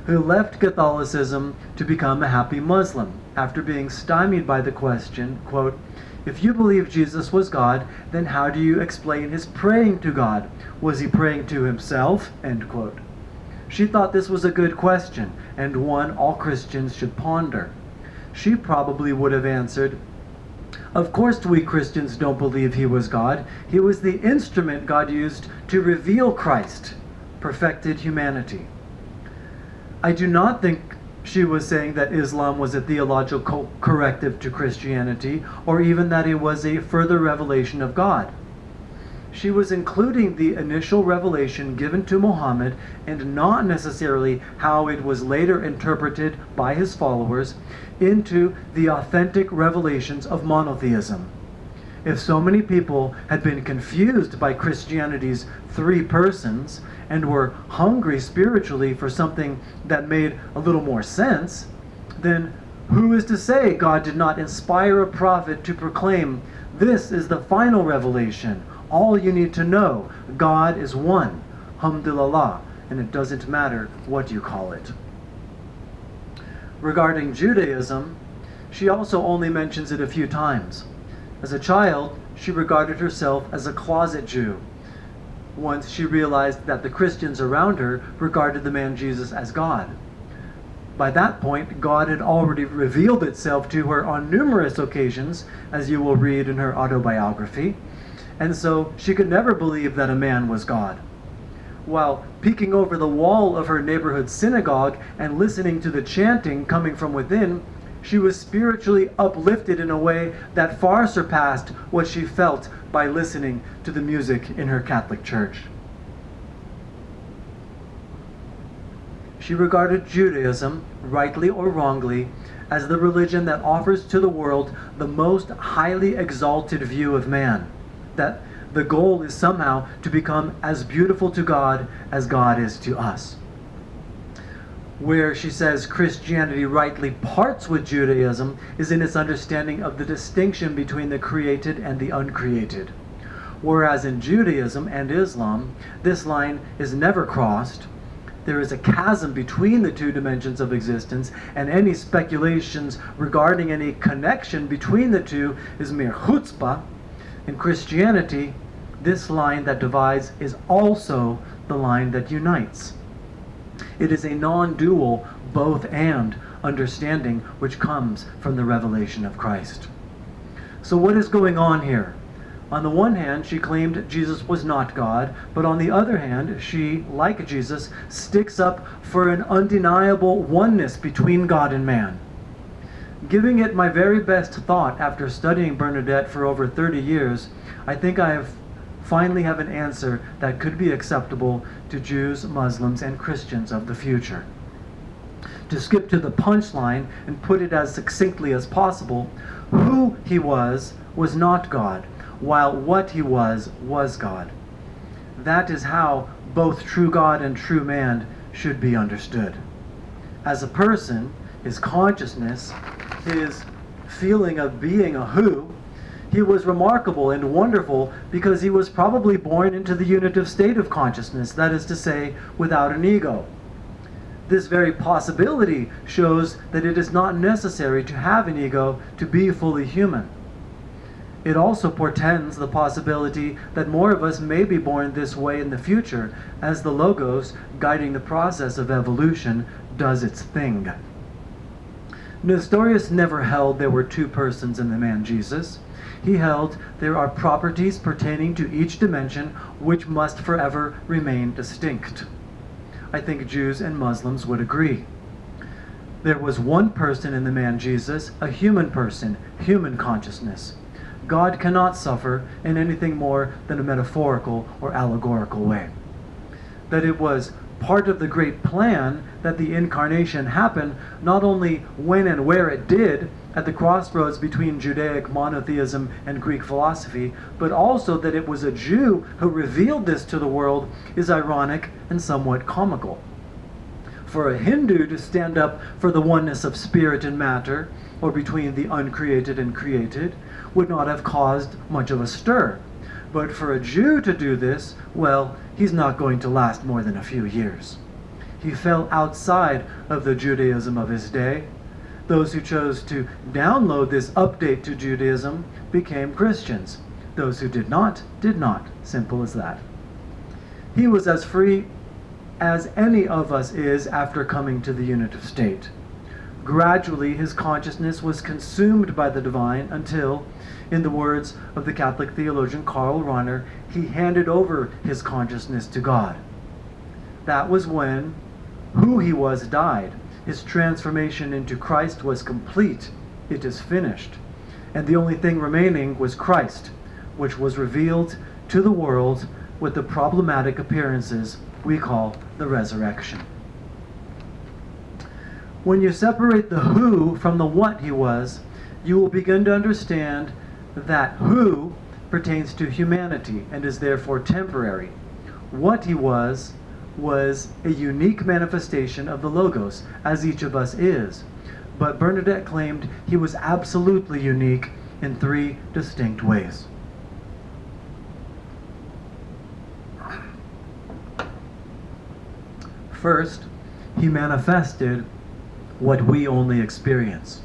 who left Catholicism to become a happy Muslim after being stymied by the question, quote, "If you believe Jesus was God, then how do you explain his praying to God? Was he praying to himself?" End quote. She thought this was a good question, and one all Christians should ponder. She probably would have answered, "Of course we Christians don't believe he was God. He was the instrument God used to reveal Christ, perfected humanity." I do not think she was saying that Islam was a theological corrective to Christianity, or even that it was a further revelation of God. She was including the initial revelation given to Muhammad and not necessarily how it was later interpreted by his followers into the authentic revelations of monotheism. If so many people had been confused by Christianity's three persons and were hungry spiritually for something that made a little more sense, then who is to say God did not inspire a prophet to proclaim, "This is the final revelation. All you need to know, God is one. Hamdulillah," and it doesn't matter what you call it. Regarding Judaism, she also only mentions it a few times. As a child, she regarded herself as a closet Jew. Once she realized that the Christians around her regarded the man Jesus as God. By that point, God had already revealed itself to her on numerous occasions, as you will read in her autobiography, and so she could never believe that a man was God. While peeking over the wall of her neighborhood synagogue and listening to the chanting coming from within, she was spiritually uplifted in a way that far surpassed what she felt by listening to the music in her Catholic church. She regarded Judaism, rightly or wrongly, as the religion that offers to the world the most highly exalted view of man, that the goal is somehow to become as beautiful to God as God is to us. Where she says Christianity rightly parts with Judaism is in its understanding of the distinction between the created and the uncreated. Whereas in Judaism and Islam, this line is never crossed. There is a chasm between the two dimensions of existence, and any speculations regarding any connection between the two is mere chutzpah. In Christianity, this line that divides is also the line that unites. It is a non-dual both-and understanding which comes from the revelation of Christ. So what is going on here? On the one hand, she claimed Jesus was not God, but on the other hand, she, like Jesus, sticks up for an undeniable oneness between God and man. Giving it my very best thought after studying Bernadette for over 30 years, I think I finally have an answer that could be acceptable to Jews, Muslims, and Christians of the future. To skip to the punchline and put it as succinctly as possible, who he was not God, while what he was God. That is how both true God and true man should be understood. As a person, his consciousness, his feeling of being a who, he was remarkable and wonderful because he was probably born into the unitive state of consciousness, that is to say, without an ego. This very possibility shows that it is not necessary to have an ego to be fully human. It also portends the possibility that more of us may be born this way in the future as the Logos, guiding the process of evolution, does its thing. Nestorius never held there were two persons in the man Jesus. He held there are properties pertaining to each dimension which must forever remain distinct. I think Jews and Muslims would agree. There was one person in the man Jesus, a human person, human consciousness. God cannot suffer in anything more than a metaphorical or allegorical way. That it was part of the great plan that the incarnation happened not only when and where it did, at the crossroads between Judaic monotheism and Greek philosophy, but also that it was a Jew who revealed this to the world is ironic and somewhat comical. For a Hindu to stand up for the oneness of spirit and matter, or between the uncreated and created, would not have caused much of a stir. But for a Jew to do this, well, he's not going to last more than a few years. he fell outside of the Judaism of his day. Those who chose to download this update to Judaism became Christians. Those who did not, did not. Simple as that. He was as free as any of us is after coming to the unitive state. Gradually, his consciousness was consumed by the divine until, in the words of the Catholic theologian Karl Rahner, he handed over his consciousness to God. That was when who he was died. His transformation into Christ was complete. It is finished. And the only thing remaining was Christ, which was revealed to the world with the problematic appearances we call the resurrection. When you separate the who from the what he was, you will begin to understand that who pertains to humanity and is therefore temporary. What he was a unique manifestation of the Logos, as each of us is. But Bernadette claimed he was absolutely unique in three distinct ways. First, he manifested what we only experience.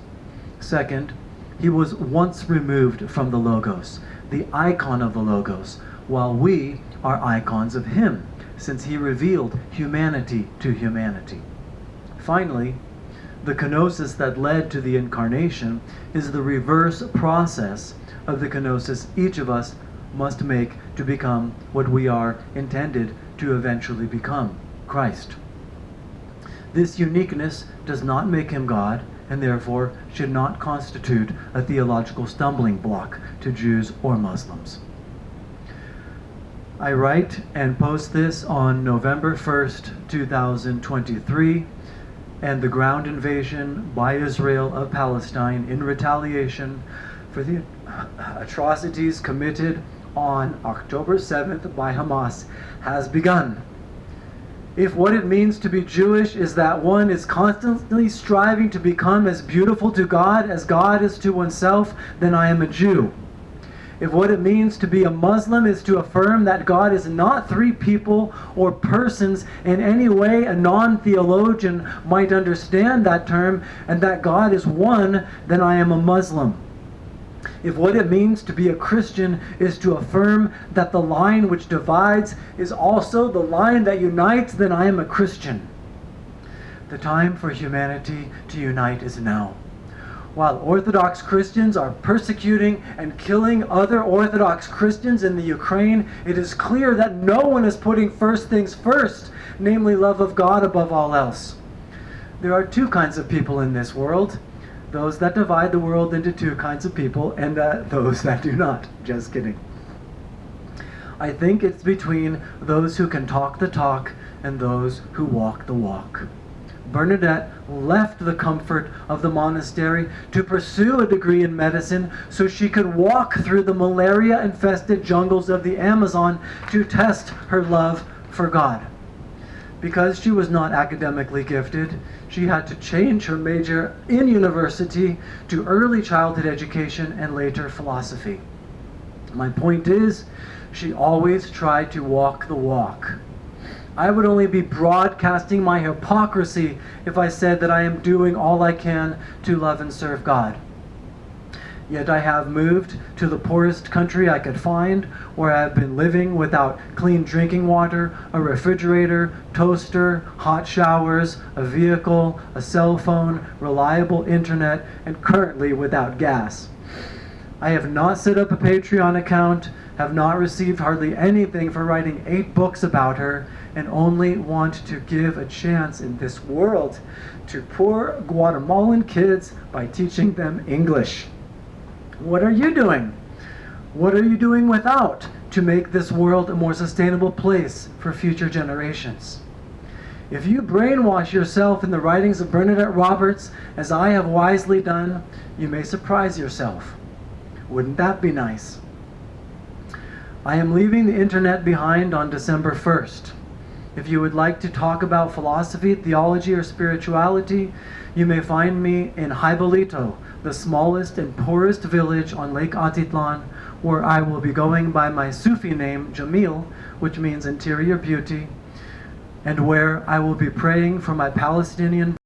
Second, he was once removed from the Logos, the icon of the Logos, while we are icons of him, since he revealed humanity to humanity. Finally, the kenosis that led to the incarnation is the reverse process of the kenosis each of us must make to become what we are intended to eventually become, Christ. This uniqueness does not make him God, and therefore should not constitute a theological stumbling block to Jews or Muslims. I write and post this on November 1st, 2023, and the ground invasion by Israel of Palestine in retaliation for the atrocities committed on October 7th by Hamas has begun. If what it means to be Jewish is that one is constantly striving to become as beautiful to God as God is to oneself, then I am a Jew. If what it means to be a Muslim is to affirm that God is not three people or persons in any way a non-theologian might understand that term, and that God is one, then I am a Muslim. If what it means to be a Christian is to affirm that the line which divides is also the line that unites, then I am a Christian. The time for humanity to unite is now. While Orthodox Christians are persecuting and killing other Orthodox Christians in the Ukraine, it is clear that no one is putting first things first, namely love of God above all else. There are two kinds of people in this world. Those that divide the world into two kinds of people, and those that do not. Just kidding. I think it's between those who can talk the talk and those who walk the walk. Bernadette left the comfort of the monastery to pursue a degree in medicine so she could walk through the malaria-infested jungles of the Amazon to test her love for God. Because she was not academically gifted, she had to change her major in university to early childhood education and later philosophy. My point is, she always tried to walk the walk. I would only be broadcasting my hypocrisy if I said that I am doing all I can to love and serve God. Yet I have moved to the poorest country I could find, where I have been living without clean drinking water, a refrigerator, toaster, hot showers, a vehicle, a cell phone, reliable internet, and currently without gas. I have not set up a Patreon account, have not received hardly anything for writing 8 books about her, and only want to give a chance in this world to poor Guatemalan kids by teaching them English. What are you doing? What are you doing without to make this world a more sustainable place for future generations? If you brainwash yourself in the writings of Bernadette Roberts, as I have wisely done, you may surprise yourself. Wouldn't that be nice? I am leaving the internet behind on December 1st. If you would like to talk about philosophy, theology, or spirituality, you may find me in Jaibalito, the smallest and poorest village on Lake Atitlan, where I will be going by my Sufi name, Jamil, which means interior beauty, and where I will be praying for my Palestinian